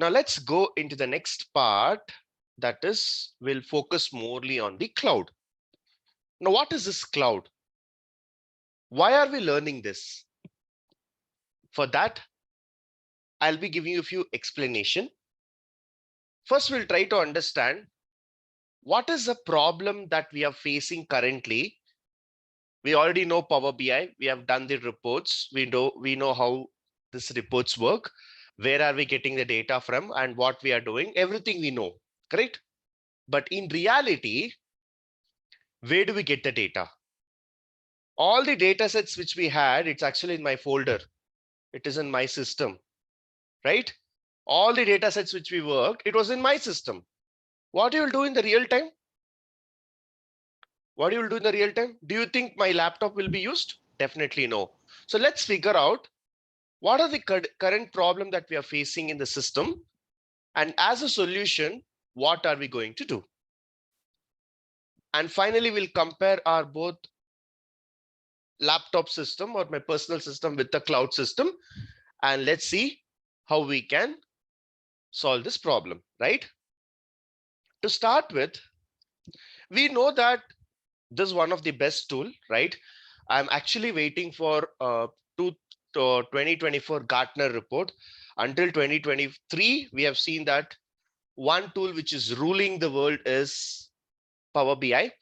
Now let's go into the next part, that is, we'll focus morely on the cloud. Now, what is this cloud? Why are we learning this? For that, I'll be giving you a few explanation. First, we'll try to understand what is the problem that we are facing currently. We already know Power BI. We have done the reports. We know how these reports work. Where are we getting the data from and what we are doing? Everything we know, correct? But in reality, where do we get the data? All the data sets which we had, it's actually in my folder. It is in my system, right? All the data sets which we worked, it was in my system. What you will do in the real time? What you will do in the real time? Do you think my laptop will be used? Definitely no. So let's figure out what are the current problem that we are facing in the system, and as a solution, what are we going to do? And finally, we'll compare our both laptop system or my personal system with the cloud system, and let's see how we can solve this problem, right? To start with, we know that this is one of the best tool, right? I'm actually waiting for 2024 Gartner report. Until 2023, we have seen that one tool which is ruling the world is Power BI,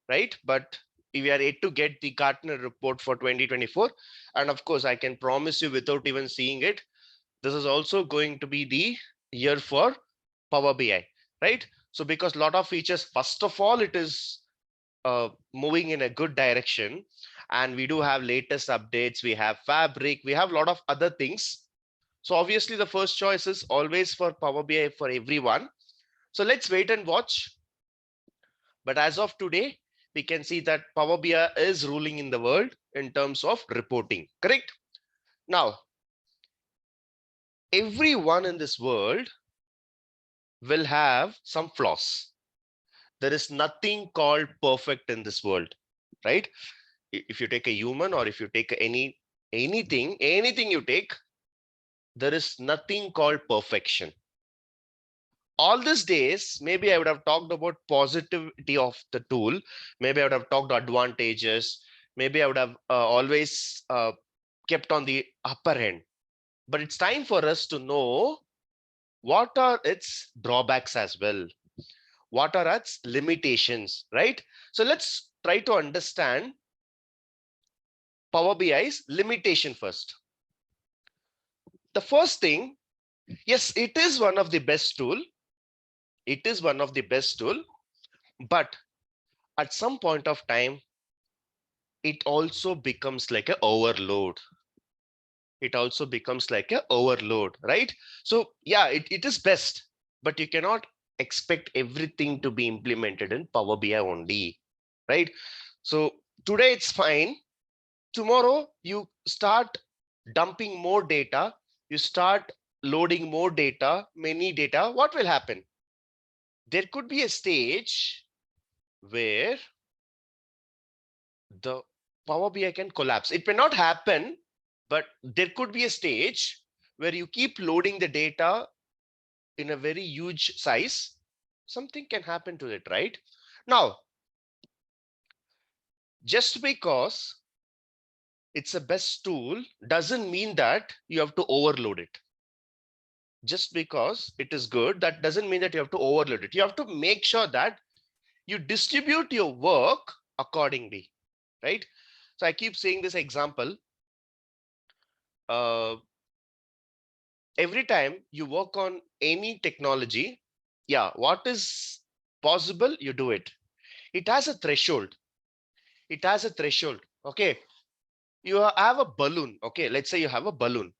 right? But we are yet to get the Gartner report for 2024. And of course, I can promise you without even seeing it, this is also going to be the year for Power BI, right? So because a lot of features, first of all, it is moving in a good direction, and we do have latest updates. We have Fabric, we have a lot of other things. So obviously the first choice is always for Power BI for everyone. So let's wait and watch. But as of today, we can see that Power BI is ruling in the world in terms of reporting, correct? Now, everyone in this world will have some flaws. There is nothing called perfect in this world, right? If you take a human, or if you take anything you take, there is nothing called perfection. All these days, maybe I would have talked about positivity of the tool. Maybe I would have talked advantages. Maybe I would have always kept on the upper end. But it's time for us to know what are its drawbacks as well. What are its limitations, right? So let's try to understand Power BI's limitation first. The first thing, yes, it is one of the best tool. It is one of the best tool, but at some point of time, it also becomes like an overload. It also becomes like an overload, right? So yeah, it is best, but you cannot expect everything to be implemented in Power BI only, right? So today it's fine. Tomorrow you start dumping more data, you start loading more data, many data. What will happen? There could be a stage where the Power BI can collapse. It may not happen, but there could be a stage where you keep loading the data in a very huge size. Something can happen to it, right? Now, just because it's a best tool doesn't mean that you have to overload it. Just because it is good, that doesn't mean that you have to overload it. You have to make sure that you distribute your work accordingly, right? So I keep saying this example. Every time you work on any technology, yeah, what is possible, you do it. It has a threshold. It has a threshold. Okay. You have a balloon. Okay. Let's say you have a balloon.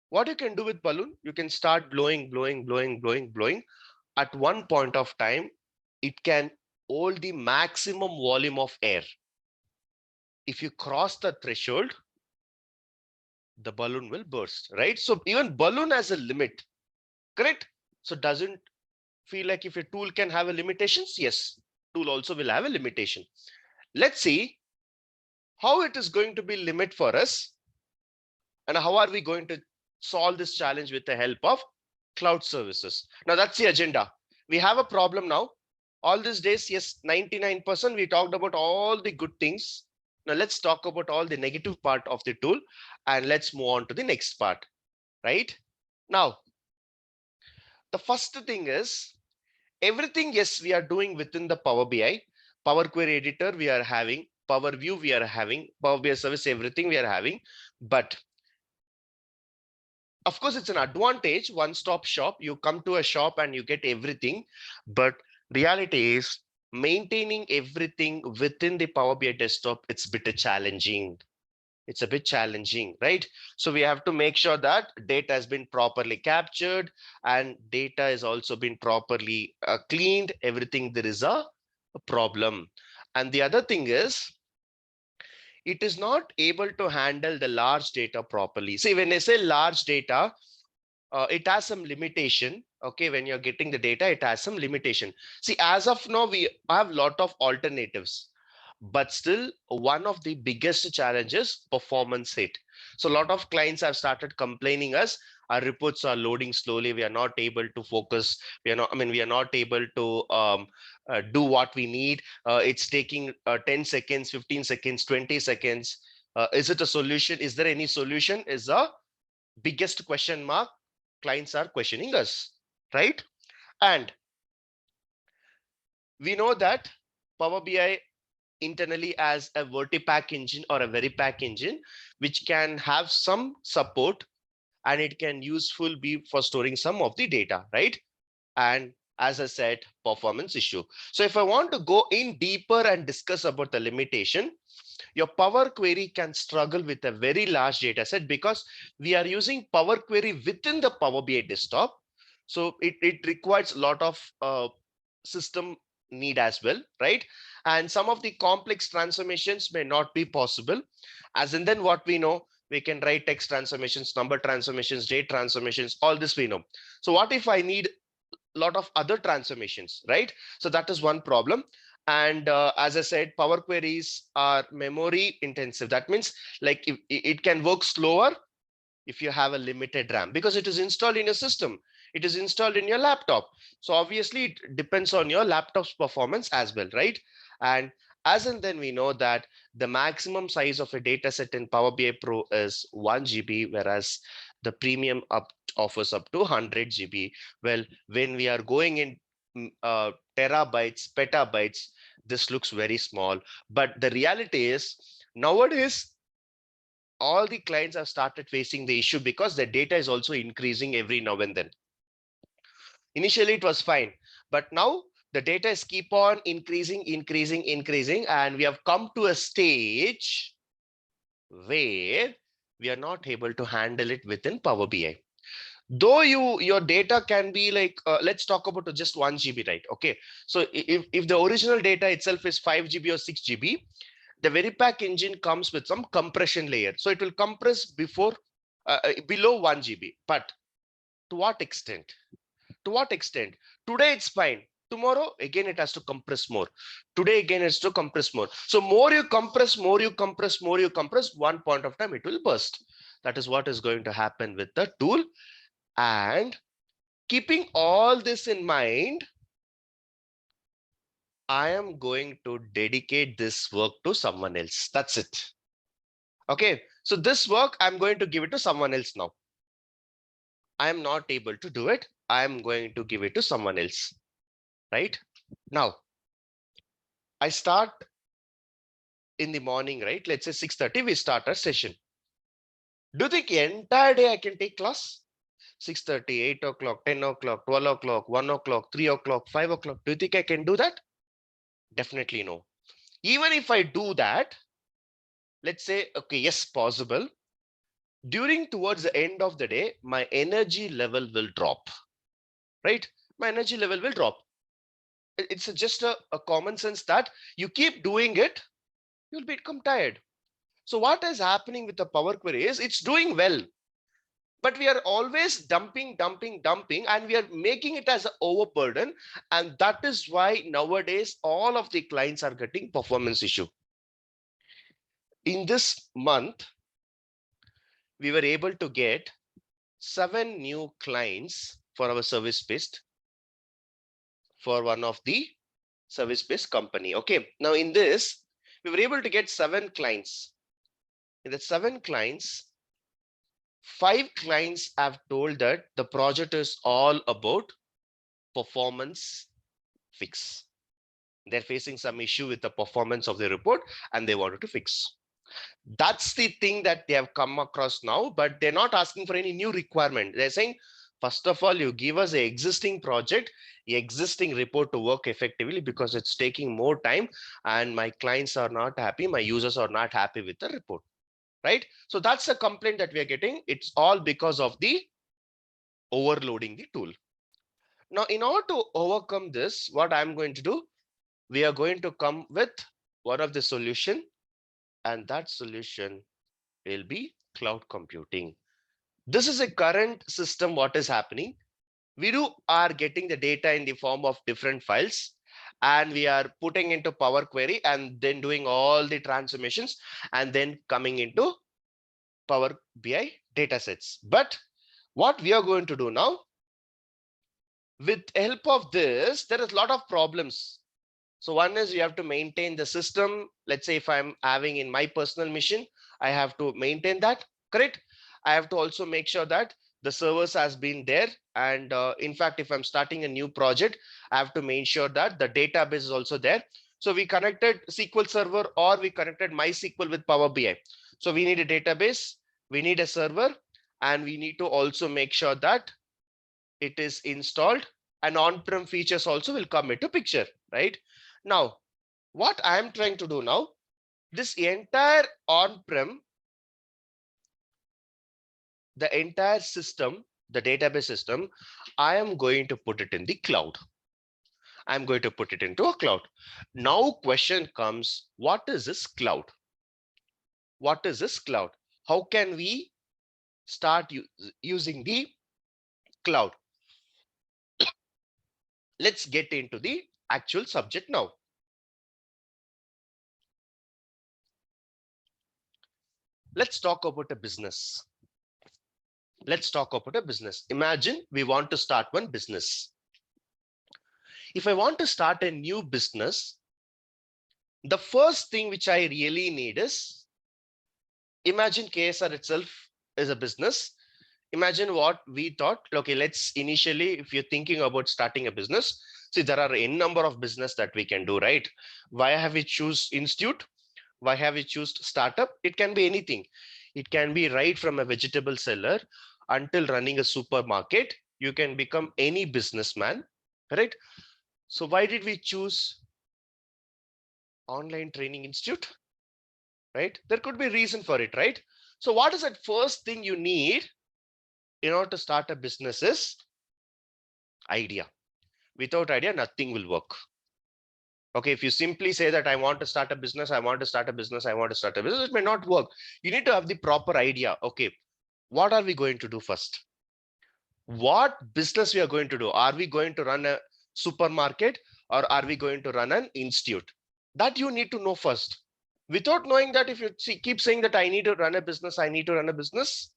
What you can do with balloon, you can start blowing, blowing, blowing, blowing, blowing. At one point of time, it can hold the maximum volume of air. If you cross the threshold, the balloon will burst, right? So even balloon has a limit, correct? So doesn't feel like if a tool can have a limitations, yes, tool also will have a limitation. Let's see how it is going to be limit for us, and how are we going to solve this challenge with the help of cloud services. Now that's the agenda. We have a problem now. All these days, yes, 99% we talked about all the good things. Now let's talk about all the negative part of the tool and let's move on to the next part, right? Now, the first thing is everything, yes, we are doing within the Power BI, Power Query Editor we are having, Power View we are having, Power BI Service, everything we are having. But of course, it's an advantage, one-stop shop. You come to a shop and you get everything. But reality is maintaining everything within the Power BI desktop, it's a bit challenging. It's a bit challenging, right? So we have to make sure that data has been properly captured and data has also been properly cleaned. Everything, there is a problem. And the other thing is, it is not able to handle the large data properly. See, when I say large data, it has some limitation. Okay, when you're getting the data, it has some limitation. See, as of now, we have a lot of alternatives, but still one of the biggest challenges, performance hit. So a lot of clients have started complaining us, our reports are loading slowly, we are not able to focus, we are not, I mean, we are not able to do what we need. It's taking 10 seconds, 15 seconds, 20 seconds. Is it a solution? Is there any solution? Is a biggest question mark clients are questioning us, right? And we know that Power BI internally as a vertipack engine or a veripack engine, which can have some support and it can useful be for storing some of the data, right? And as I said, performance issue. So if I want to go in deeper and discuss about the limitation, your Power Query can struggle with a very large data set because we are using Power Query within the Power BI desktop. So it requires a lot of system need as well, right? And some of the complex transformations may not be possible. As in then what we know, we can write text transformations, number transformations, date transformations, all this we know. So what if I need a lot of other transformations, right? So that is one problem. And as I said, Power Queries are memory intensive. That means like if it can work slower if you have a limited RAM because it is installed in your system. It is installed in your laptop. So obviously it depends on your laptop's performance as well, right? And as and then we know that the maximum size of a data set in Power BI Pro is 1 GB, whereas the premium offers up to 100 GB. Well, when we are going in terabytes, petabytes, this looks very small. But the reality is nowadays, all the clients have started facing the issue because the data is also increasing every now and then. Initially, it was fine, but now the data is keep on increasing, and we have come to a stage where we are not able to handle it within Power BI. Though your data can be like, let's talk about just 1 GB, right? Okay, so if the original data itself is 5 GB or 6 GB, the Veripack engine comes with some compression layer. So it will compress below 1 GB. But to what extent? To what extent? Today it's fine. Tomorrow again it has to compress more. Today again it's to compress more. So more you compress, one point of time it will burst. That is what is going to happen with the tool. And keeping all this in mind, I am going to dedicate this work to someone else. That's it. Okay, so this work, I'm going to give it to someone else now. I'm not able to do it. I'm going to give it to someone else, right? Now, I start in the morning, right? Let's say 6:30, we start our session. Do you think entire day I can take class? 6:30, 8 o'clock, 10 o'clock, 12 o'clock, 1 o'clock, 3 o'clock, 5 o'clock. Do you think I can do that? Definitely no. Even if I do that, let's say, okay, yes, possible. During towards the end of the day, my energy level will drop, right? My energy level will drop. It's just a common sense that you keep doing it, you'll become tired. So what is happening with the Power Query is it's doing well, but we are always dumping, and we are making it as an overburden. And that is why nowadays all of the clients are getting performance issue. In this month, we were able to get 7 new clients for our service-based, for one of the service-based company. Okay, now in this, we were able to get 7 clients. In the 7 clients, 5 clients have told that the project is all about performance fix. They're facing some issue with the performance of the report and they wanted to fix. That's the thing that they have come across now, but they're not asking for any new requirement. They're saying, first of all, you give us an existing project, existing report to work effectively, because it's taking more time and my clients are not happy, my users are not happy with the report, right? So that's a complaint that we are getting. It's all because of the overloading the tool. Now, in order to overcome this, what I'm going to do, we are going to come with one of the solution, and that solution will be cloud computing. This is a current system. What is happening? We are getting the data in the form of different files, and we are putting into Power Query and then doing all the transformations and then coming into Power BI data sets. But what we are going to do now, with help of this, there is a lot of problems. So one is you have to maintain the system. Let's say if I'm having in my personal machine, I have to maintain that, correct? I have to also make sure that the servers has been there. And in fact, if I'm starting a new project, I have to make sure that the database is also there. So we connected SQL Server or we connected MySQL with Power BI. So we need a database, we need a server, and we need to also make sure that it is installed, and on-prem features also will come into picture, right? Now, what I am trying to do now, this entire on-prem, the entire system, the database system, I am going to put it in the cloud. I'm going to put it into a cloud. Now, question comes, what is this cloud? What is this cloud? How can we start using the cloud? Let's get into the actual subject now. Let's talk about a business. Let's talk about a business. Imagine we want to start one business. If I want to start a new business, the first thing which I really need is, imagine KSR itself is a business. Imagine what we thought. Okay, let's initially, if you're thinking about starting a business, see, there are n number of business that we can do, right? Why have we choose institute? Why have we choose startup? It can be anything. It can be right from a vegetable seller until running a supermarket. You can become any businessman, right? So why did we choose online training institute, right? There could be a reason for it, right? So what is that first thing you need in order to start a business is idea. Without idea, nothing will work. Okay, if you simply say that I want to start a business, I want to start a business, I want to start a business, it may not work. You need to have the proper idea. Okay, what are we going to do first? What business we are going to do? Are we going to run a supermarket or are we going to run an institute? That you need to know first. Without knowing that, if you keep saying that I need to run a business, I need to run a business,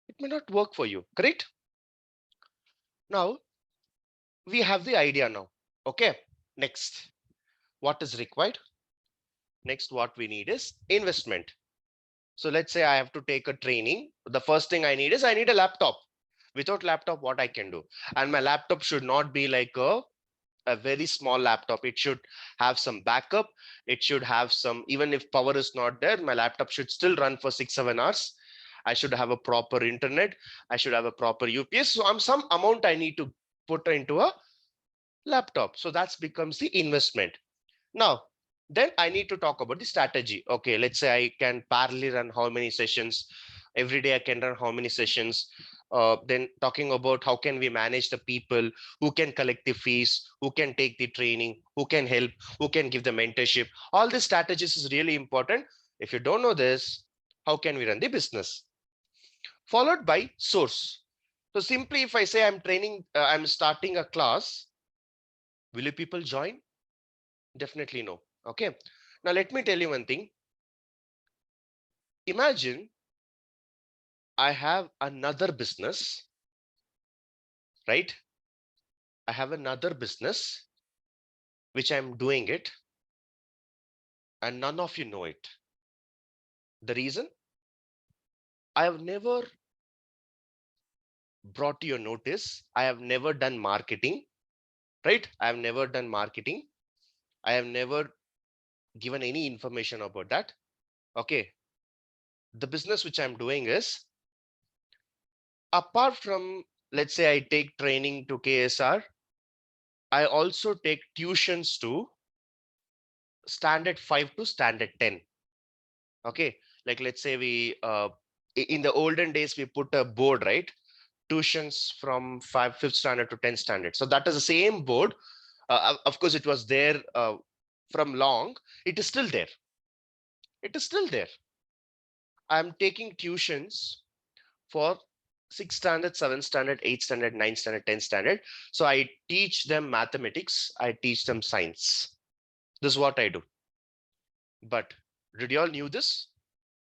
it may not work for you, correct? Now, we have the idea now. Okay, next, what is required? Next, what we need is investment. So let's say I have to take a training. The first thing I need is I need a laptop. Without laptop, what I can do? And my laptop should not be like a very small laptop. It should have some backup. It should have some, even if power is not there, my laptop should still run for 6-7 hours. I should have a proper internet. I should have a proper UPS. So I'm some amount I need to put into a laptop. So that becomes the investment. Now, then I need to talk about the strategy. Okay, let's say I can parallel run how many sessions. Every day I can run how many sessions. Then talking about how can we manage the people, who can collect the fees, who can take the training, who can help, who can give the mentorship. All these strategies is really important. If you don't know this, how can we run the business? Followed by source. So simply if I say I'm training, I'm starting a class, will you people join? Definitely no. Okay. Now let me tell you one thing. Imagine I have another business right? I have another business which I'm doing it, and none of you know it. The reason? I have never brought to your notice. I have never done marketing, right? I have never done marketing. I have never given any information about that. Okay. The business which I'm doing is, apart from, let's say I take training to KSR, I also take tuitions to standard 5 to standard 10. Okay. Like let's say we, in the olden days, we put a board, right? Tuitions from 5th standard to 10th standard. So that is the same board. Of course, it was there from long. It is still there. It is still there. I'm taking tuitions for 6th standard, 7th standard, 8th standard, 9th standard, 10th standard. So I teach them mathematics. I teach them science. This is what I do. But did you all knew this?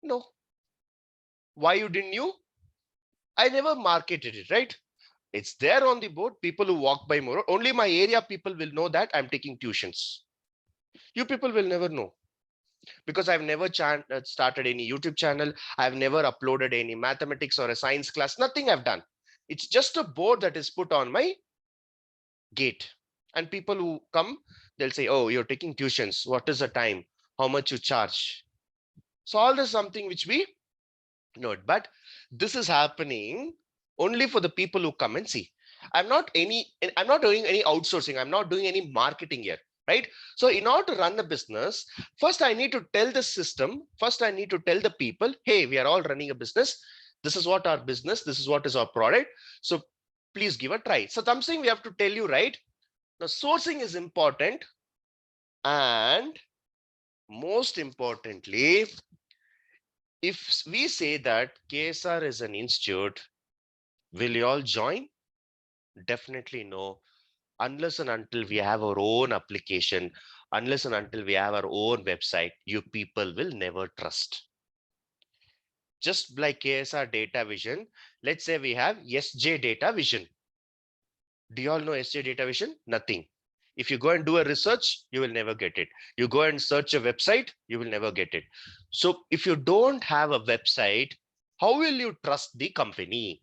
No. Why you didn't knew? I never marketed it, right? It's there on the board. People who walk by more, only my area people will know that I'm taking tuitions. You people will never know, because I've never started any YouTube channel. I've never uploaded any mathematics or a science class. Nothing I've done. It's just a board that is put on my gate. And people who come, they'll say, oh, you're taking tuitions. What is the time? How much you charge? So all this is something which we note. But this is happening only for the people who come and see. I'm not doing any outsourcing. I'm not doing any marketing here, right? So in order to run a business, first I need to tell the system, first I need to tell the people, hey, we are all running a business. This is what our business, this is what is our product. So please give a try. So I'm saying we have to tell you, right? Now sourcing is important. And most importantly, if we say that KSR is an institute, will you all join? Definitely no. Unless and until we have our own application, unless and until we have our own website, you people will never trust. Just like KSR DataVision, let's say we have SJ DataVision. Do you all know SJ DataVision? Nothing. If you go and do a research, you will never get it. You go and search a website, you will never get it. So if you don't have a website, how will you trust the company?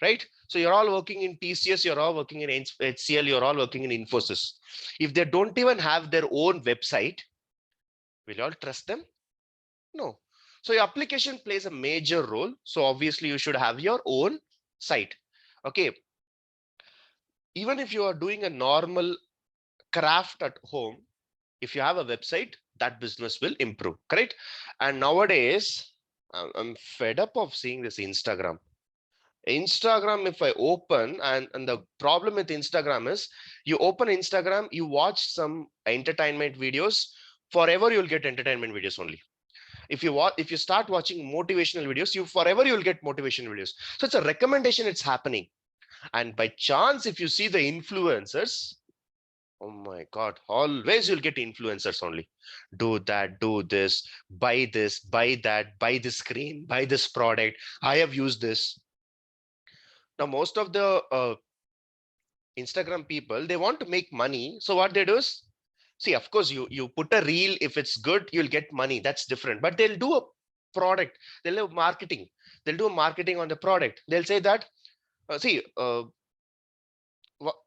Right? So you're all working in TCS, you're all working in HCL, you're all working in Infosys. If they don't even have their own website, will you all trust them? No. So your application plays a major role. So obviously you should have your own site. Okay. Even if you are doing a normal craft at home, if you have a website, that business will improve, correct? And nowadays, I'm fed up of seeing this Instagram. If I open, and the problem with Instagram is, you open Instagram, you watch some entertainment videos, forever you'll get entertainment videos only. If you start watching motivational videos, you'll get motivational videos. So it's a recommendation, it's happening. And by chance, if you see the influencers, oh my God, always you'll get influencers only. Do that, do this, buy that, buy this screen, buy this product. I have used this. Now, most of the Instagram people, they want to make money. So what they do is, see, of course, you put a reel. If it's good, you'll get money. That's different. But they'll do a product. They'll do marketing. They'll do marketing on the product. They'll say that,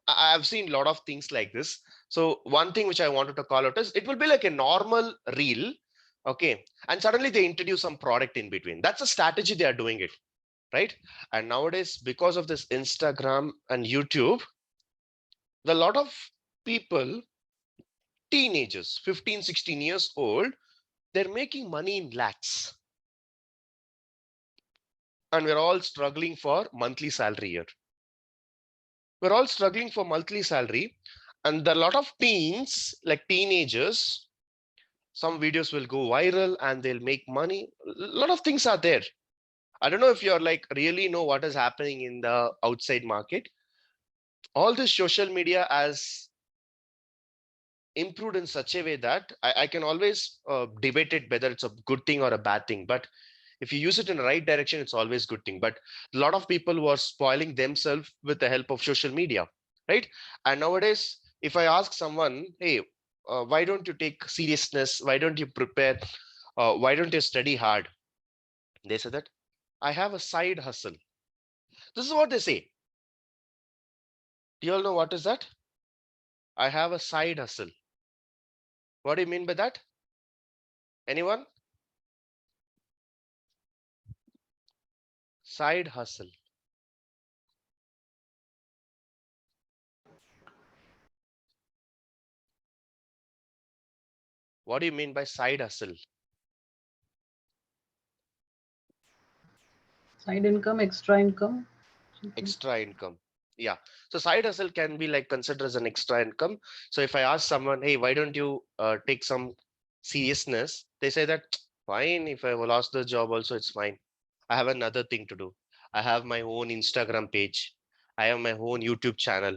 I've seen a lot of things like this. So one thing which I wanted to call out is, it will be like a normal reel. Okay. And suddenly they introduce some product in between. That's a strategy they are doing it. Right. And nowadays, because of this Instagram and YouTube, a lot of people, teenagers, 15, 16 years old, they're making money in lakhs. And we're all struggling for monthly salary here. We're all struggling for monthly salary. And a lot of teens, like teenagers, some videos will go viral and they'll make money. A lot of things are there. I don't know if you're like really know what is happening in the outside market. All this social media has improved in such a way that I can always debate it whether it's a good thing or a bad thing. But If you use it in the right direction, it's always good thing. But a lot of people were spoiling themselves with the help of social media, right? And nowadays, if I ask someone, hey, why don't you take seriousness? Why don't you prepare? Why don't you study hard? They say that I have a side hustle. This is what they say. Do you all know what is that? I have a side hustle. What do you mean by that? Anyone? Side hustle. What do you mean by side hustle? Side income, extra income. Extra income. Yeah. So side hustle can be like considered as an extra income. So if I ask someone, hey, why don't you take some seriousness? They say that fine. If I lost the job also, it's fine. I have another thing to do. I have my own Instagram page. I have my own YouTube channel.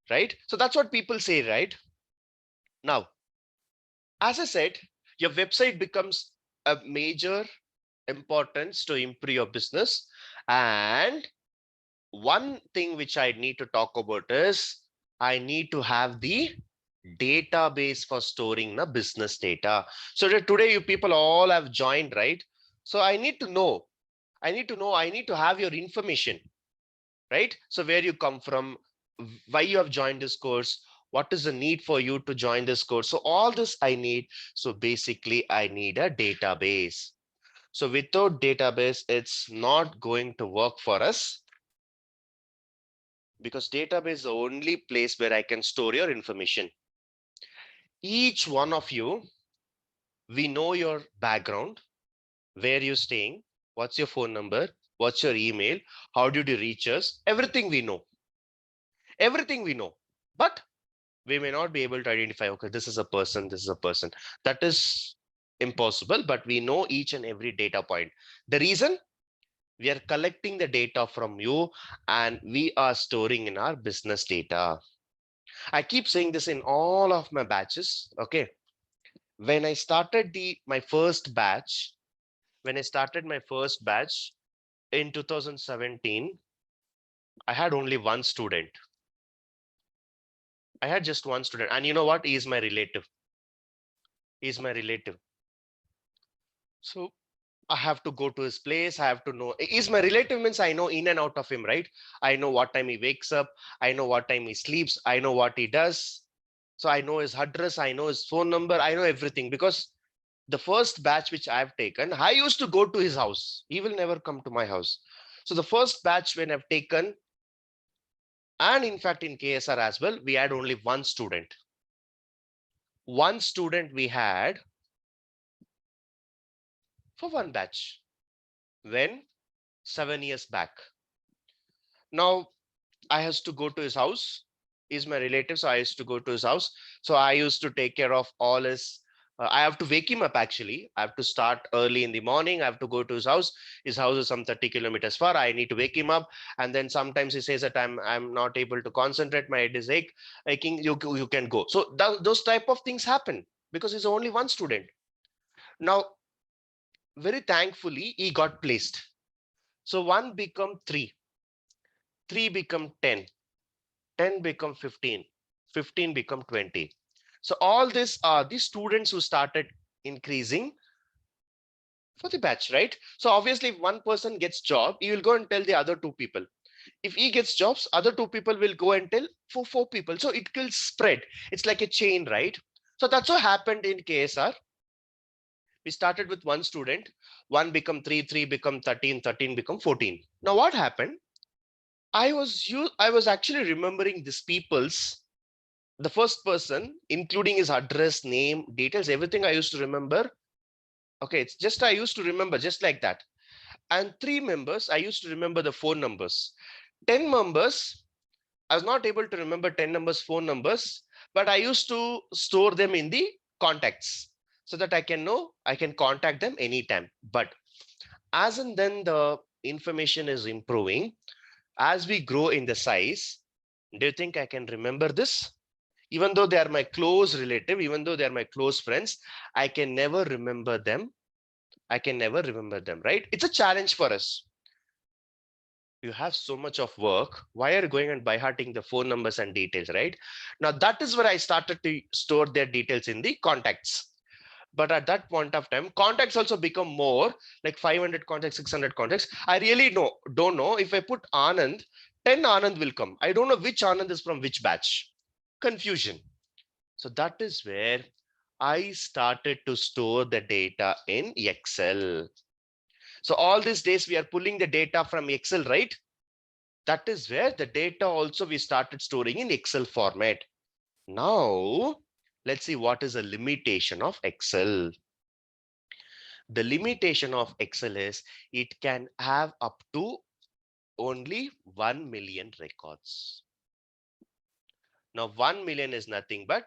Right. So that's what people say, right? Now, as I said, your website becomes a major importance to improve your business. And one thing which I need to talk about is I need to have the database for storing the business data. So that today you people all have joined, right? So I need to know, I need to have your information, right? So where you come from, why you have joined this course, what is the need for you to join this course. So all this I need. So basically I need a database. So without database, it's not going to work for us, because database is the only place where I can store your information. Each one of you, we know your background, where you're staying, what's your phone number, what's your email, how did you reach us, everything we know. Everything we know. But we may not be able to identify, okay, this is a person, this is a person. That is impossible, but we know each and every data point. The reason, we are collecting the data from you and we are storing in our business data. I keep saying this in all of my batches. Okay. When I started my first batch, in 2017, I had only one student. I had just one student. And you know what? He is my relative. He's my relative. So I have to go to his place. I have to know. He's my relative means I know in and out of him, right? I know what time he wakes up. I know what time he sleeps. I know what he does. So I know his address. I know his phone number. I know everything, because the first batch which I've taken, I used to go to his house. He will never come to my house. So the first batch when I've taken, and in fact in KSR as well, we had only one student. One student we had for one batch. When? 7 years back. Now I has to go to his house. He's my relative, so I used to go to his house. So I used to take care of all his. I have to wake him up actually. I have to start early in the morning. I have to go to his house. His house is some 30 kilometers far. I need to wake him up, and then sometimes he says that I'm not able to concentrate. My head is aching. You can go. So those type of things happen because he's only one student. Now, very thankfully, he got placed. So one become three, three become 10. 10 become 15, 15 become 20. So all this are the students who started increasing for the batch, right? So obviously if one person gets job, he will go and tell the other two people. If he gets jobs, other two people will go and tell for four people. So it will spread. It's like a chain, right? So that's what happened in KSR. We started with one student, one become three, three become 13, 13 become 14. Now what happened? I was actually remembering these people's, the first person, including his address, name, details, everything I used to remember. Okay, it's just I used to remember just like that. And three members, I used to remember the phone numbers. 10 members, I was not able to remember 10 numbers, phone numbers, but I used to store them in the contacts so that I can know I can contact them anytime. But as and then the information is improving, as we grow in the size, do you think I can remember this? Even though they are my close relative, even though they are my close friends, I can never remember them I can never remember them, right? It's a challenge for us. You have so much of work. Why are you going and by hearting the phone numbers and details, right? Now that is where I started to store their details in the contacts. But at that point of time, contacts also become more like 500 contacts, 600 contacts. I really don't know if I put Anand, 10 Anand will come. I don't know which Anand is from which batch. Confusion. So that is where I started to store the data in Excel. So all these days we are pulling the data from Excel, right? That is where the data also we started storing in Excel format. Now, let's see what is a limitation of Excel. The limitation of Excel is it can have up to only 1 million records. Now, 1 million is nothing but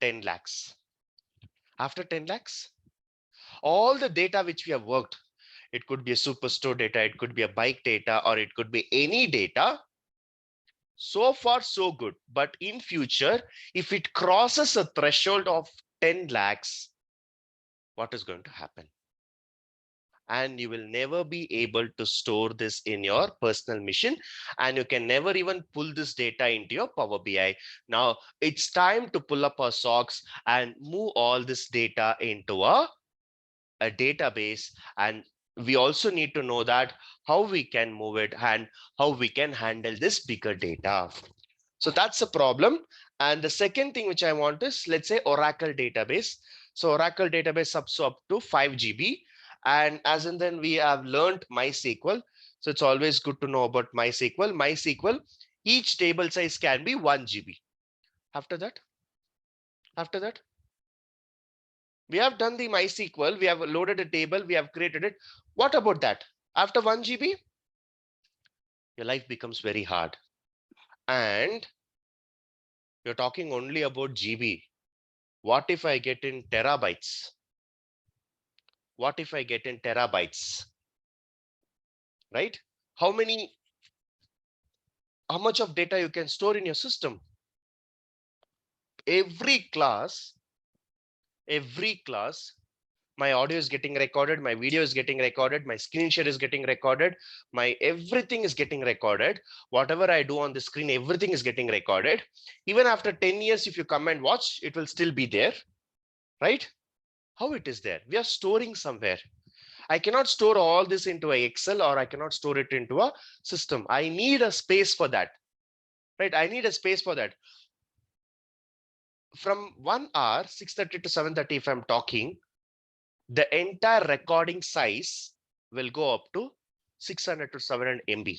10 lakhs. After 10 lakhs, all the data which we have worked, it could be a superstore data, it could be a bike data, or it could be any data. So far, so good. But in future, if it crosses a threshold of 10 lakhs, what is going to happen? And you will never be able to store this in your personal machine, and you can never even pull this data into your Power BI. Now it's time to pull up our socks and move all this data into a database, and we also need to know that how we can move it and how we can handle this bigger data. So that's a problem. And the second thing which I want is, let's say, Oracle database. So Oracle database up to 5 GB. And as in then we have learned MySQL. So it's always good to know about MySQL. MySQL, each table size can be 1 GB. After that, we have done the MySQL. We have loaded a table. We have created it. What about that? After 1 GB, your life becomes very hard. And you're talking only about GB. What if I get in terabytes? What if I get in terabytes? Right? How much of data you can store in your system? Every class, my audio is getting recorded, my video is getting recorded, my screen share is getting recorded, my everything is getting recorded. Whatever I do on the screen, everything is getting recorded. Even after 10 years, if you come and watch, it will still be there, right? How it is there? We are storing somewhere. I cannot store all this into a Excel, or I cannot store it into a system. I need a space for that, right? I need a space for that. From 1 hour, 6:30 to 7:30, if I'm talking, the entire recording size will go up to 600 to 700 MB.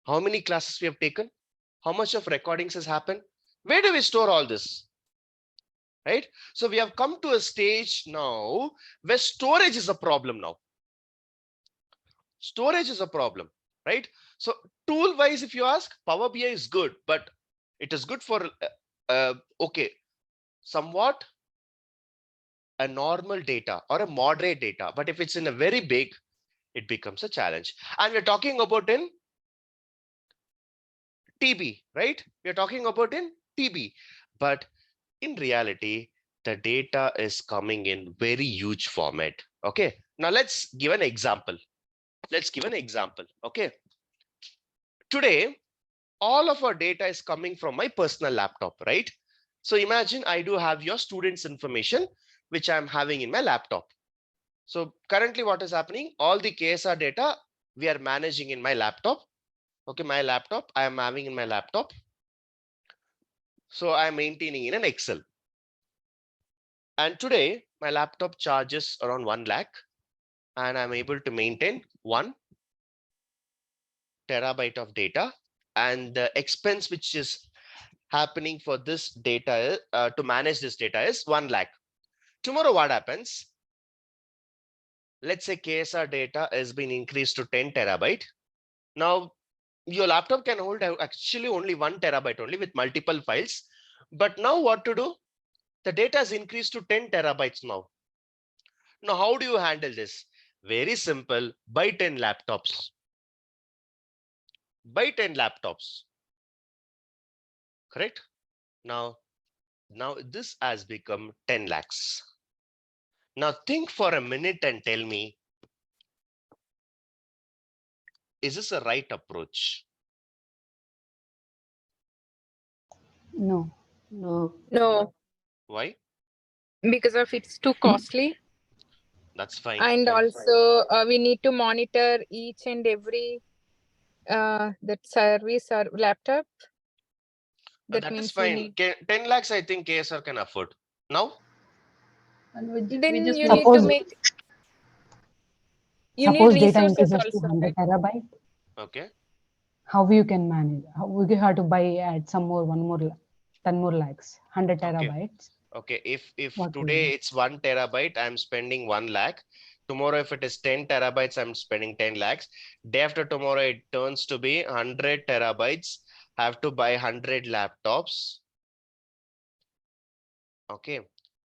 How many classes we have taken? How much of recordings has happened? Where do we store all this? Right? So we have come to a stage now where storage is a problem now. Storage is a problem, right? So tool wise, if you ask, Power BI is good, but it is good for okay, somewhat a normal data or a moderate data. But if it's in a very big, it becomes a challenge. And we're talking about in TB, right? We're talking about in TB. But in reality, the data is coming in very huge format. Okay. Now let's give an example. Okay. Today, all of our data is coming from my personal laptop, right? So imagine I do have your students' information, which I'm having in my laptop. So currently what is happening, all the KSR data we are managing in my laptop. Okay, my laptop, I am having in my laptop. So I'm maintaining in an Excel. And today my laptop charges around 1 lakh, and I'm able to maintain 1 terabyte of data. And the expense which is happening for this data to manage this data is 1 lakh. Tomorrow what happens? Let's say KSR data has been increased to 10 terabyte. Now your laptop can hold actually only 1 terabyte only with multiple files. But now what to do? The data has increased to 10 terabytes now. Now how do you handle this? Very simple. Buy 10 laptops. Buy 10 laptops. Correct? Now this has become 10 lakhs. Now think for a minute and tell me, is this a right approach? No. No, Why? because of it's too costly. That's fine. And also we need to monitor each and every that service or laptop. That That is means we fine. need, 10 lakhs, I think KSR can afford. Now, And we then just you need need to to, Suppose make, you need suppose data resources increases to also, 100 right? terabyte, okay. how you can manage? How we have to buy add some more, 10 more lakhs, 100 Okay. terabytes. Okay. If What will today be? it's 1 terabyte, I'm spending 1 lakh. Tomorrow, if it is 10 terabytes, I'm spending 10 lakhs. Day after tomorrow, it turns to be 100 terabytes. Have to buy 100 laptops. Okay.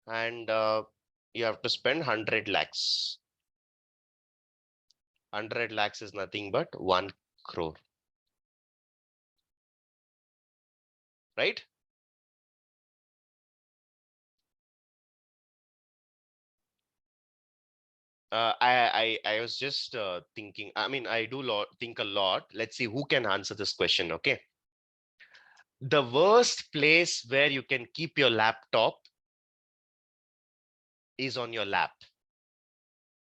And you have to spend 100 lakhs. 100 lakhs is nothing but 1 crore. Right? I was just thinking. I mean, I do think a lot. Let's see who can answer this question. Okay. The worst place where you can keep your laptop is on your lap.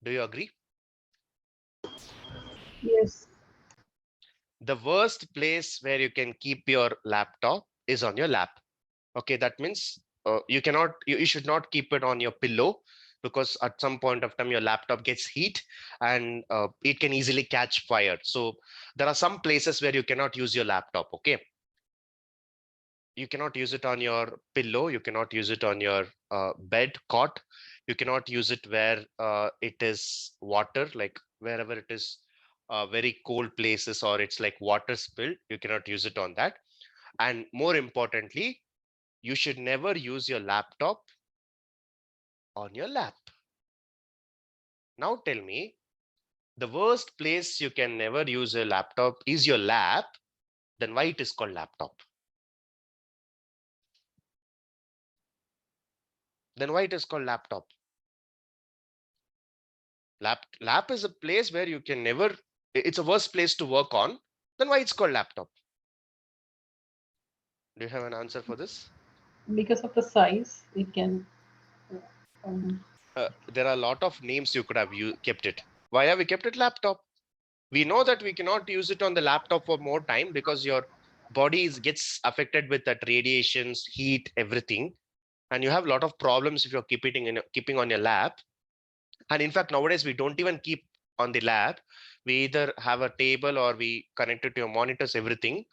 Do you agree? yes. The worst place where you can keep your laptop is on your lap. Okay, that means you should not keep it on your pillow, because at some point of time your laptop gets heat and it can easily catch fire. So there are some places where you cannot use your laptop. Okay, you cannot use it on your pillow, you cannot use it on your bed cot, you cannot use it where it is water, like wherever it is very cold places or it's like water spilled, you cannot use it on that. And more importantly, you should never use your laptop on your lap. Now tell me, the worst place you can never use a laptop is your lap, then why it is called laptop? Then why it is called laptop? Lap is a place where you can never, it's a worst place to work on, then why it's called laptop? Do you have an answer for this? Because of the size, it can. Um, There are a lot of names you could have kept it. Why have we kept it laptop? We know that we cannot use it on the laptop for more time because your body gets affected with that radiations, heat, everything, and you have a lot of problems if you're keeping on your lap. And in fact, nowadays we don't even keep on the lab. We either have a table or we connect it to your monitors, everything.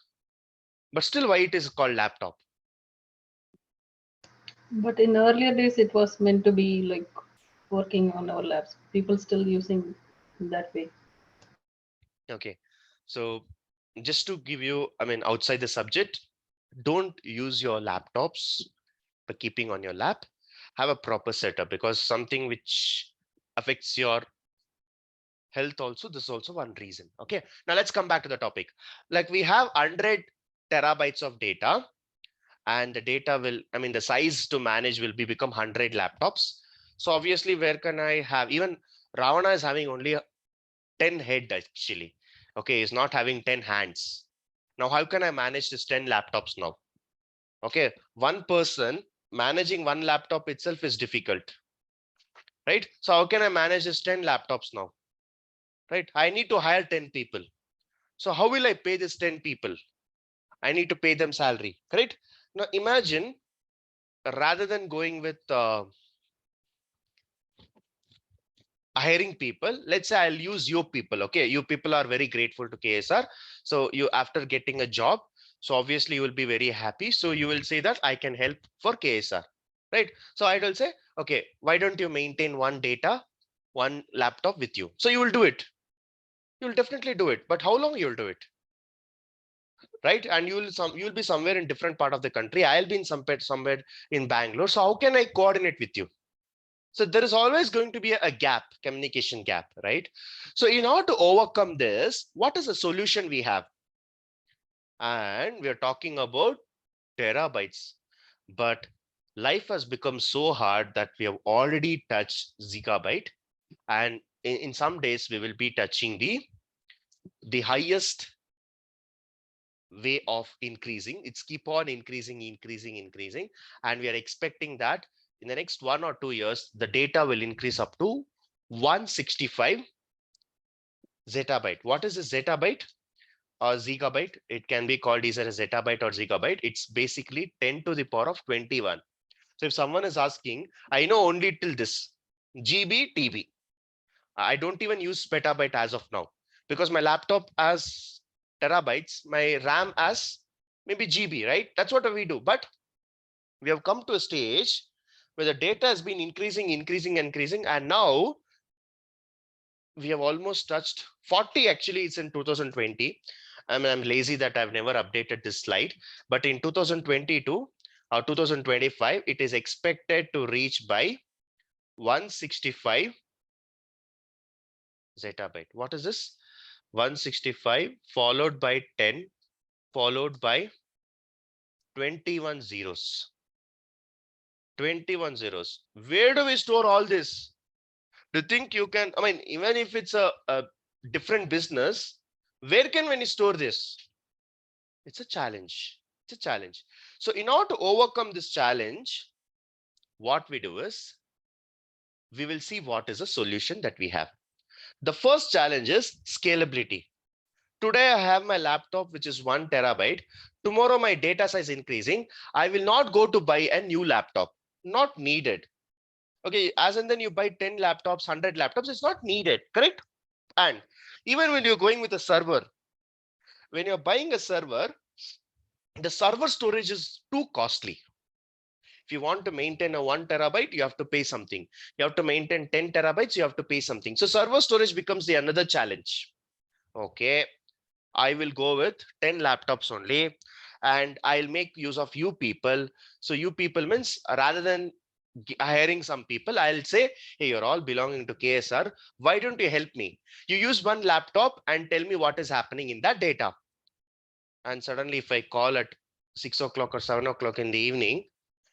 But still, why it is called laptop? but in earlier days, it was meant to be like working on our labs. People still using that way. Okay. So just to give you, I mean, outside the subject, don't use your laptops for keeping on your lap. Have a proper setup, because something which affects your health also, this is also one reason. Okay. Now let's come back to the topic. Like we have 100 terabytes of data, and the data will, I mean, the size to manage will become 100 laptops. So obviously, where can I have, even Ravana is having only 10 head actually. Okay, he's not having 10 hands. Now, how can I manage this 10 laptops now? Okay, one person managing one laptop itself is difficult, right? So how can I manage this 10 laptops now? Right? I need to hire 10 people. So how will I pay this 10 people? I need to pay them salary, correct? Now imagine, rather than going with hiring people, let's say I'll use you people. Okay, you people are very grateful to KSR, so you, after getting a job, so obviously you will be very happy, so you will say that I can help for KSR, right? So I will say, okay, why don't you maintain one laptop with you? So you will do it, you'll definitely do it, but how long you'll do it, right? And you'll be somewhere in different part of the country, I'll be in somewhere in Bangalore, so how can I coordinate with you? So there is always going to be a gap, communication gap, right? So in order to overcome this, what is the solution we have? And we're talking about terabytes. But life has become so hard that we have already touched gigabyte, and in some days we will be touching the highest way of increasing. It's keep on increasing, and we are expecting that in the next 1 or 2 years the data will increase up to 165 zettabyte. What is a zettabyte or gigabyte? It can be called either a zettabyte or gigabyte. It's basically 10 to the power of 21. So if someone is asking, I know only till this GB, TB. I don't even use petabyte as of now because my laptop has terabytes, my RAM as maybe GB, right? That's what we do. But we have come to a stage where the data has been increasing, and now we have almost touched 40. Actually, it's in 2020. I mean, I'm lazy that I've never updated this slide, but in 2022 or 2025, it is expected to reach by 165 zettabyte. What is this? 165 followed by 10 followed by 21 zeros. 21 zeros. Where do we store all this? Do you think you can, I mean, even if it's a different business, where can we store this? It's a challenge. It's a challenge. So in order to overcome this challenge, what we do is we will see what is a solution that we have. The first challenge is scalability. Today I have my laptop, which is 1 terabyte. Tomorrow my data size increasing. I will not go to buy a new laptop. Not needed. Okay, as and then you buy 10 laptops, 100 laptops, it's not needed, correct? And even when you're going with a server, when you're buying a server, the server storage is too costly. If you want to maintain a 1 terabyte, you have to pay something. You have to maintain 10 terabytes, you have to pay something. So server storage becomes the another challenge. Okay, I will go with 10 laptops only, and I'll make use of you people. So you people means rather than hiring some people, I'll say, hey, you're all belonging to KSR. Why don't you help me? You use one laptop and tell me what is happening in that data. And suddenly if I call at 6 o'clock or 7 o'clock in the evening,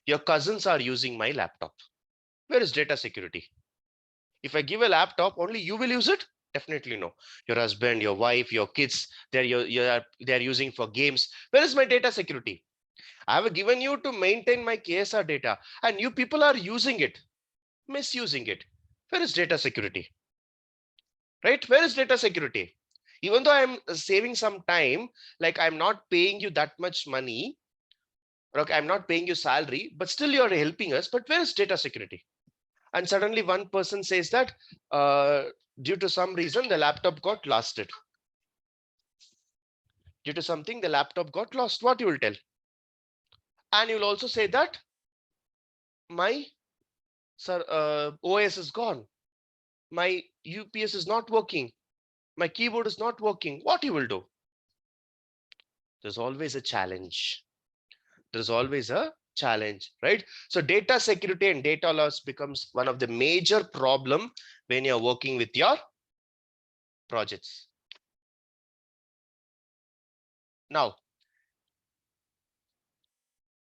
your cousins are using my laptop. Where is data security? If I give a laptop, only you will use it? Definitely no. Your husband, your wife, your kids, they're using for games. Where is my data security? I have given you to maintain my KSR data, and you people are using it, misusing it. Where is data security? Right? Where is data security? Even though I'm saving some time, like I'm not paying you that much money, or I'm not paying you salary, but still you're helping us. But where is data security? And suddenly one person says that due to some reason, the laptop got lost. Due to something, the laptop got lost. What you will tell? And you'll also say that my OS is gone. My UPS is not working. My keyboard is not working. What you will do? There's always a challenge. There's always a challenge, right? So data security and data loss becomes one of the major problem when you're working with your projects. Now,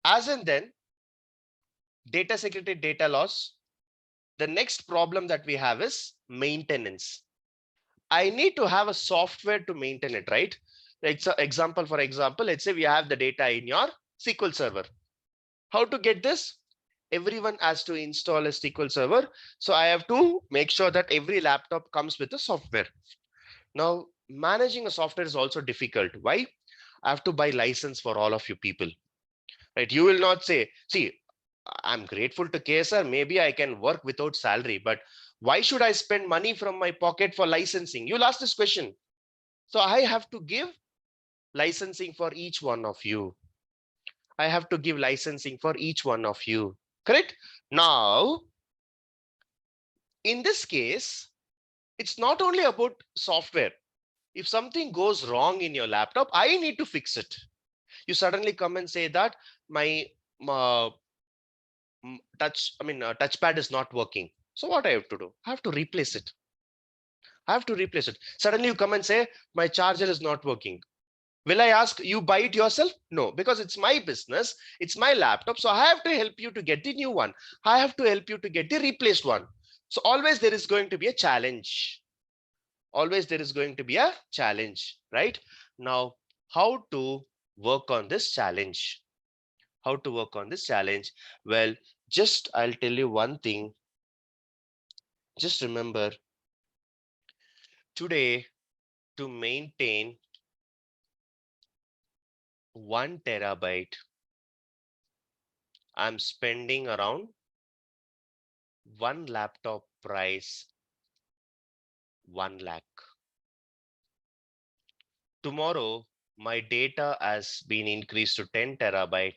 as and then data security, data loss, the next problem that we have is maintenance. I need to have a software to maintain it, right? Like, so example, for example, let's say we have the data in your SQL server. How to get this? Everyone has to install a SQL server. So I have to make sure that every laptop comes with a software. Now, managing a software is also difficult. Why? I have to buy license for all of you people, right? You will not say, see, I'm grateful to KSR. Maybe I can work without salary, but why should I spend money from my pocket for licensing? You'll ask this question. So I have to give licensing for each one of you. I have to give licensing for each one of you. Correct? Now, in this case, it's not only about software. If something goes wrong in your laptop, I need to fix it. You suddenly come and say that my touchpad is not working. So what I have to do? I have to replace it. I have to replace it. Suddenly you come and say my charger is not working. Will I ask you buy it yourself? No, because it's my business. It's my laptop. So I have to help you to get the new one. I have to help you to get the replaced one. So always there is going to be a challenge. Always there is going to be a challenge, right? Now, how to work on this challenge? How to work on this challenge? Well, I'll tell you one thing. Just remember, today, to maintain 1 TB, I'm spending around one laptop price 1 lakh. Tomorrow, my data has been increased to 10 TB.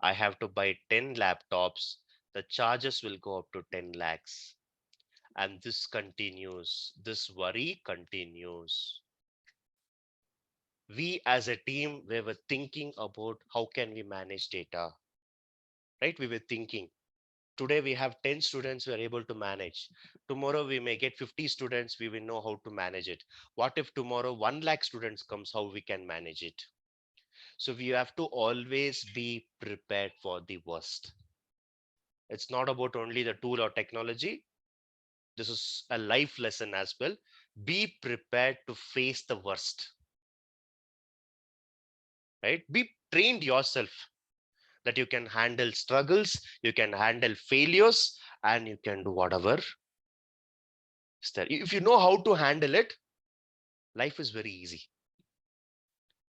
I have to buy 10 laptops. The charges will go up to 10 lakhs. And this continues. This worry continues. We as a team, we were thinking about how can we manage data, right? We were thinking. Today we have 10 students we are able to manage. Tomorrow we may get 50 students, we will know how to manage it. What if tomorrow 1 lakh students comes, how we can manage it? So we have to always be prepared for the worst. It's not about only the tool or technology. This is a life lesson as well. Be prepared to face the worst. Right? Be trained yourself that you can handle struggles, you can handle failures, and you can do whatever is there. If you know how to handle it, life is very easy.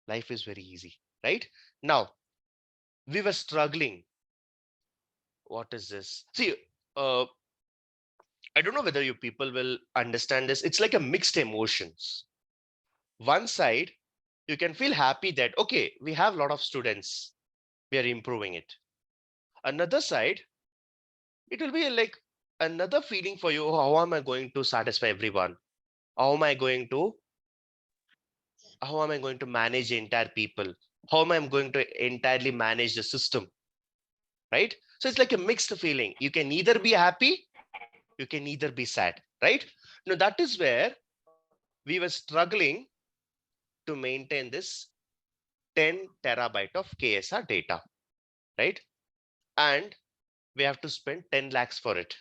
Life is very easy, right? Now, we were struggling. What is this? See, I don't know whether you people will understand this. It's like a mixed emotions. One side, you can feel happy that, okay, we have a lot of students. We are improving it. Another side, it will be like another feeling for you. How am I going to satisfy everyone? How am I going to manage the entire people? How am I going to entirely manage the system? Right? So it's like a mixed feeling. You can either be happy, you can either be sad, right? Now that is where we were struggling to maintain this 10 terabyte of KSR data, right? And we have to spend 10 lakhs for it.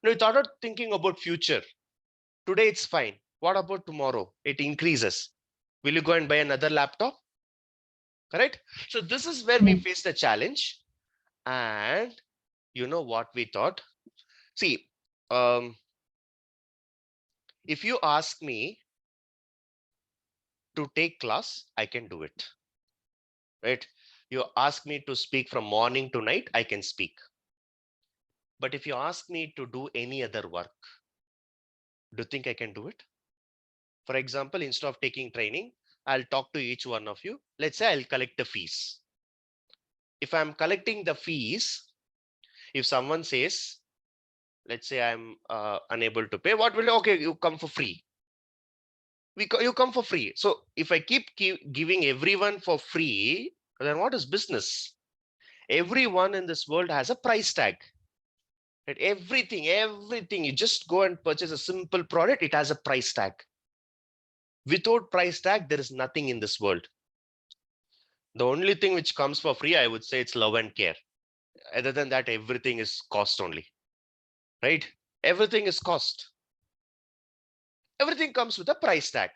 Now we thought of thinking about future. Today it's fine. What about tomorrow? It increases. Will you go and buy another laptop? Correct? So this is where we face the challenge. And you know what we thought? See, if you ask me to take class, I can do it. Right? You ask me to speak from morning to night, I can speak. But if you ask me to do any other work, do you think I can do it? For example, instead of taking training, I'll talk to each one of you. Let's say I'll collect the fees. If I'm collecting the fees, if someone says, let's say I'm unable to pay, what will, okay, you come for free. You come for free. So if I keep giving everyone for free, then what is business? Everyone in this world has a price tag. Right? Everything, you just go and purchase a simple product, it has a price tag. Without price tag, there is nothing in this world. The only thing which comes for free, I would say it's love and care. Other than that, everything is cost only, right? Everything is cost. Everything comes with a price tag.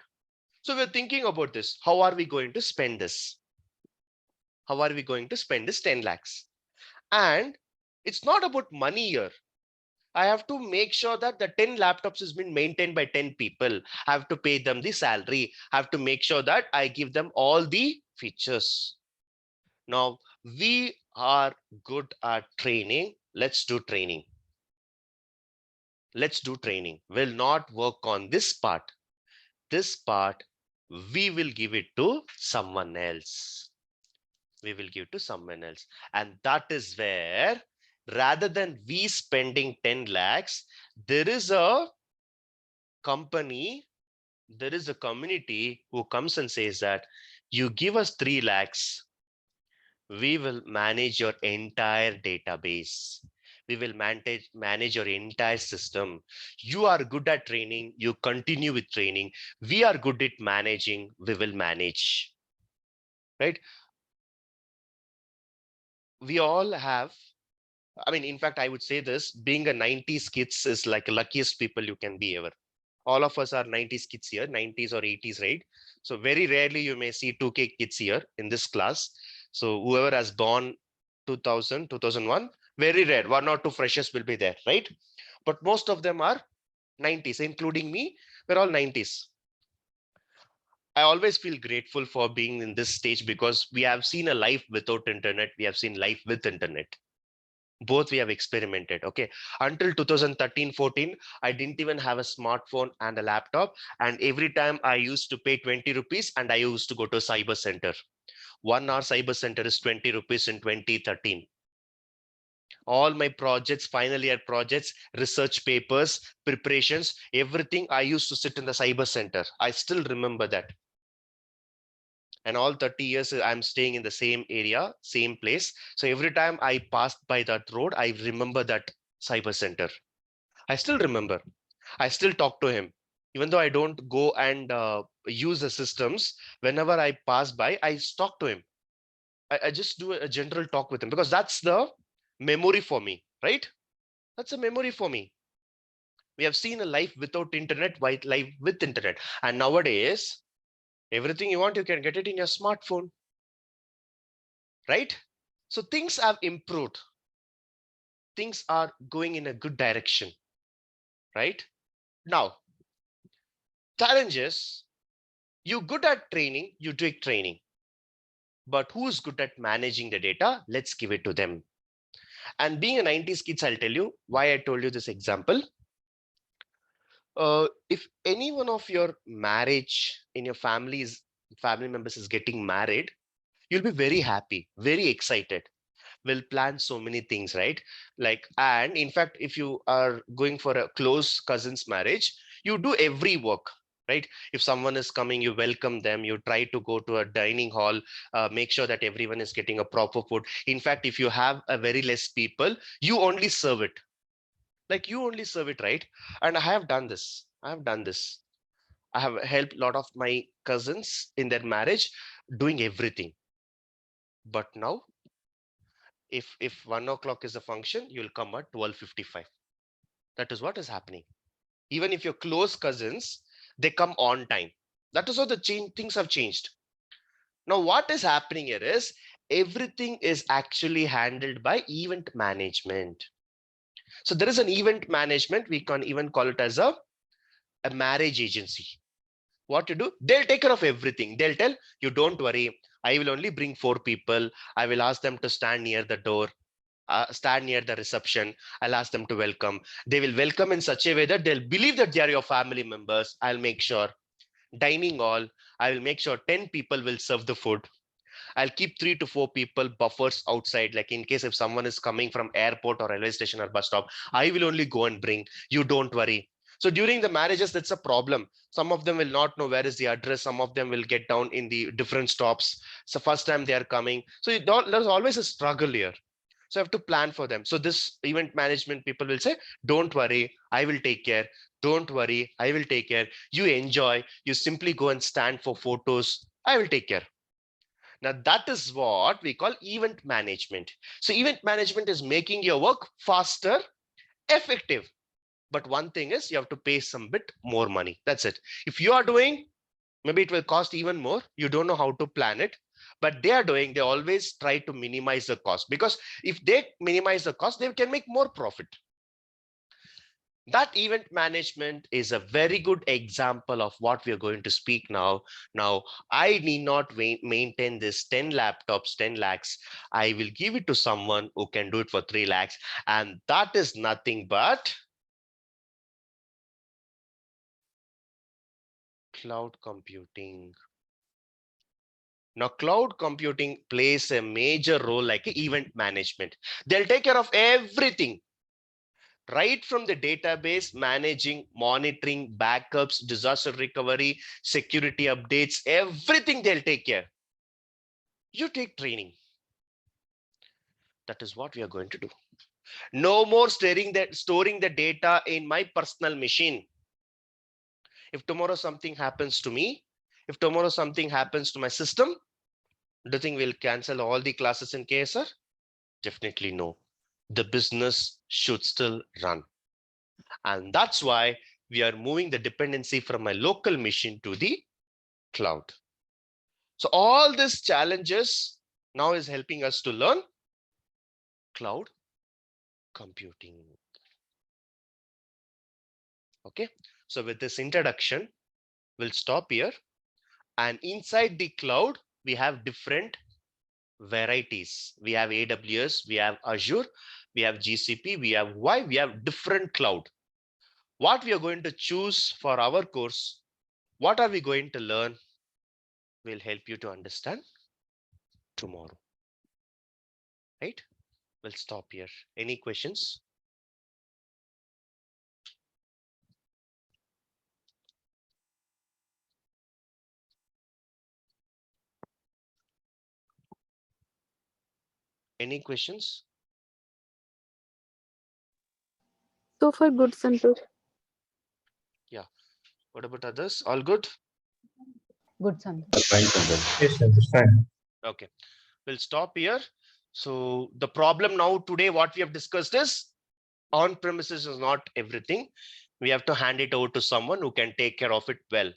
So we're thinking about this. How are we going to spend this? How are we going to spend this 10 lakhs? And it's not about money here. I have to make sure that the 10 laptops has been maintained by 10 people. I have to pay them the salary. I have to make sure that I give them all the features. Now, we are good at training. Let's do training. Let's do training. We'll not work on this part. This part, we will give it to someone else. We will give to someone else. And that is where, rather than we spending 10 lakhs, there is a company, there is a community who comes and says that you give us 3 lakhs, we will manage your entire database. We will manage your entire system. You are good at training, you continue with training. We are good at managing, we will manage. right? We all have, I mean, in fact, I would say this, being a 90s kids is like the luckiest people you can be ever. All of us are 90s kids here, 90s or 80s, right? So very rarely you may see 2K kids here in this class. So whoever has born 2000, 2001, very rare, 1 or 2 freshers will be there, right? But most of them are 90s, including me. We're all 90s. I always feel grateful for being in this stage because we have seen a life without internet. We have seen life with internet. Both we have experimented. Okay. Until 2013-14, I didn't even have a smartphone and a laptop. And every time I used to pay 20 rupees and I used to go to a cyber center. 1 hour cyber center is 20 rupees in 2013. All my projects, final year projects, research papers, preparations, everything, I used to sit in the cyber center. I still remember that. And all 30 years I'm staying in the same area, same place. So every time I passed by that road, I remember that cyber center. I still remember. I still talk to him. Even though I don't go and use the systems, whenever I pass by, I talk to him. I just do a general talk with him because that's the memory for me, right? That's a memory for me. We have seen a life without internet, white life with internet. And nowadays, everything you want, you can get it in your smartphone, right? So things have improved. Things are going in a good direction, right? Now, challenges, you're good at training, you take training. But who's good at managing the data? Let's give it to them. And being a 90s kids, I'll tell you why I told you this example. If any one of your marriage in your family members is getting married, you'll be very happy, very excited. Will plan so many things, right? Like, and in fact, if you are going for a close cousin's marriage, you do every work, right? If someone is coming, you welcome them, you try to go to a dining hall, make sure that everyone is getting a proper food. In fact, if you have a very less people, you only serve it. Like you only serve it, right? And I have done this. I have helped a lot of my cousins in their marriage doing everything. But now, if 1 o'clock is a function, you'll come at 12:55. That is what is happening. Even if you're close cousins, they come on time. That is how the things have changed. Now, what is happening here is everything is actually handled by event management. So there is an event management. We can even call it as a marriage agency. What to do? They'll take care of everything. They'll tell you, don't worry. I will only bring 4 people. I will ask them to stand near the door. Stand near the reception. I'll ask them to welcome. They will welcome in such a way that they'll believe that they are your family members. I'll make sure. Dining hall, I will make sure 10 people will serve the food. I'll keep 3 to 4 people buffers outside. Like in case if someone is coming from airport or railway station or bus stop, I will only go and bring. You don't worry. So during the marriages, that's a problem. Some of them will not know where is the address. Some of them will get down in the different stops. So first time they are coming. So there's always a struggle here. So I have to plan for them. So this event management people will say, don't worry, I will take care. Don't worry, I will take care. You enjoy. You simply go and stand for photos. I will take care. Now that is what we call event management. So event management is making your work faster, effective. But one thing is you have to pay some bit more money. That's it. If you are doing, maybe it will cost even more. You don't know how to plan it, but they are doing, they always try to minimize the cost, because if they minimize the cost, they can make more profit. That event management is a very good example of what we are going to speak now. Now, I need not maintain this 10 laptops, 10 lakhs. I will give it to someone who can do it for 3 lakhs. And that is nothing but cloud computing. Now, cloud computing plays a major role like event management. They'll take care of everything. Right from the database, managing, monitoring, backups, disaster recovery, security updates, everything they'll take care. You take training. That is what we are going to do. No more storing the data in my personal machine. If tomorrow something happens to me, if tomorrow something happens to my system, Do you think we'll cancel all the classes in KSR? Definitely no. The business should still run. And that's why we are moving the dependency from my local machine to the cloud. So all these challenges now is helping us to learn cloud computing. Okay, so with this introduction, we'll stop here. And inside the cloud, we have different varieties. We have AWS, we have Azure, we have GCP, we have Y, we have different cloud. What we are going to choose for our course, what are we going to learn, will help you to understand tomorrow. Right? We'll stop here. Any questions? Any questions? So far, good, Santosh. Yeah. What about others? All good? Good, Santosh. Yes, it's fine. Okay. We'll stop here. So the problem now today, what we have discussed is on premises is not everything. We have to hand it over to someone who can take care of it well.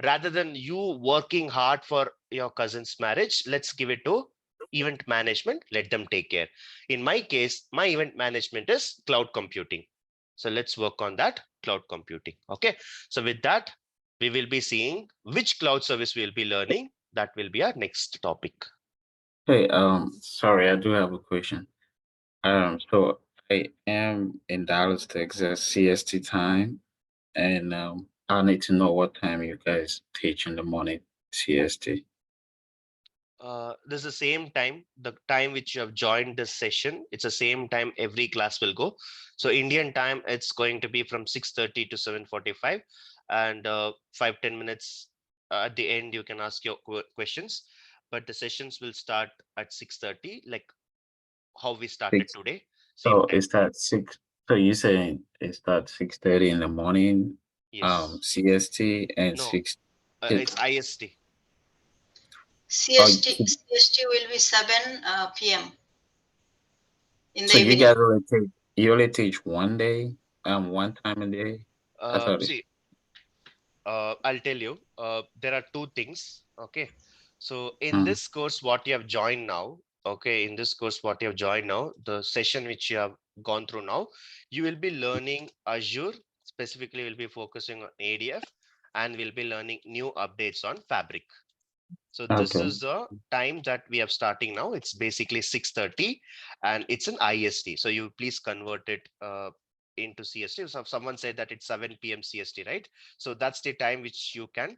Rather than you working hard for your cousin's marriage, let's give it to event management. Let them take care. In my case, my event management is cloud computing. So let's work on that cloud computing. Okay. So with that, we will be seeing which cloud service we'll be learning. That will be our next topic. Hey, sorry, I do have a question. So I am in Dallas, Texas, CST time, and I need to know what time you guys teach in the morning, CST. This is the same time, the time which you have joined this session. It's the same time every class will go. So Indian time, it's going to be from 6:30 to 7:45, and 5-10 minutes at the end you can ask your questions. But the sessions will start at 6:30, like how we started Six. today. Same So time. is that six? So you saying it's that 6:30 in the morning, Yes. CST, and No, six? it's IST. Oh, CST will be 7 p.m. in the so you evening. guys only teach one day, one time a day? I thought it. See, I'll tell you, there are two things. Okay. So in Mm, this course, what you have joined now, okay, in this course, what you have joined now, the session which you have gone through now, you will be learning Azure, specifically we'll be focusing on ADF, and we'll be learning new updates on Fabric. So this okay. is the time that we are starting now. It's basically 6:30 and it's an IST. So you please convert it into CST. So someone said that it's 7 p.m. CST, right? So that's the time which you can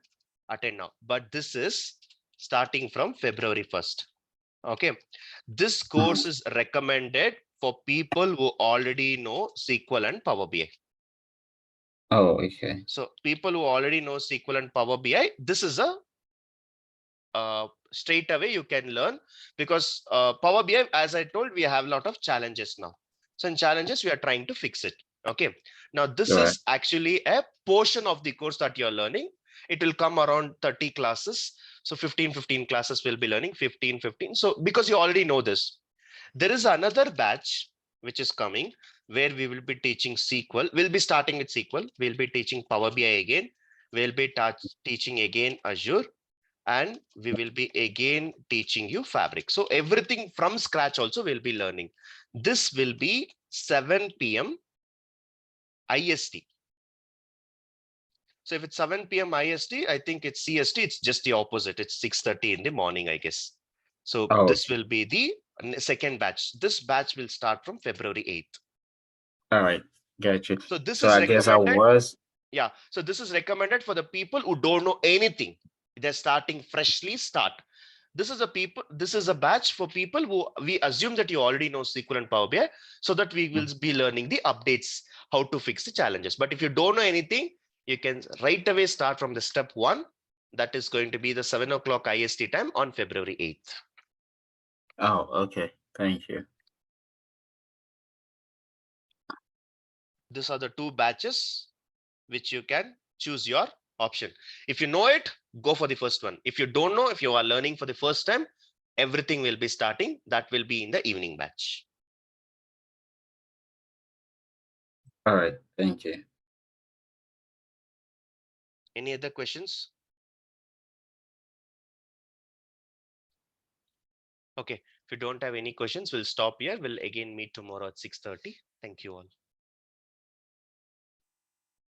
attend now. But this is starting from February 1st. Okay. This course is recommended for people who already know SQL and Power BI. Oh, okay. So people who already know SQL and Power BI, this is a straight away you can learn, because Power BI, as I told, we have a lot of challenges now. So in challenges, we are trying to fix it. Okay. Now this Right. is actually a portion of the course that you're learning. It will come around 30 classes. So 15 classes will be learning 15. So because you already know this, there is another batch which is coming where we will be teaching SQL. We'll be starting with SQL. We'll be teaching Power BI again. We'll be teaching again Azure, and we will be again teaching you Fabric. So everything from scratch also we'll be learning. This will be 7 p.m. IST. So if it's 7 p.m. IST, I think it's CST, it's just the opposite. It's 6:30 in the morning, I guess. So Oh, this will be the second batch. This batch will start from February 8th. all right. Got you. So this So is I guess I recommended. was. Yeah. So this is recommended for the people who don't know anything. They're starting freshly start. This is a batch for people who we assume that you already know SQL and Power BI, so that we will be learning the updates, how to fix the challenges. But if you don't know anything, you can right away start from the step 1. That is going to be the 7 o'clock IST time on February 8th. Oh, okay. Thank you. These are the two batches which you can choose your option. If you know it, go for the first one. If you don't know, if you are learning for the first time, everything will be starting. That will be in the evening batch. All right. Thank you. Any other questions? Okay, if you don't have any questions, we'll stop here. We'll again meet tomorrow at 6:30. Thank you all.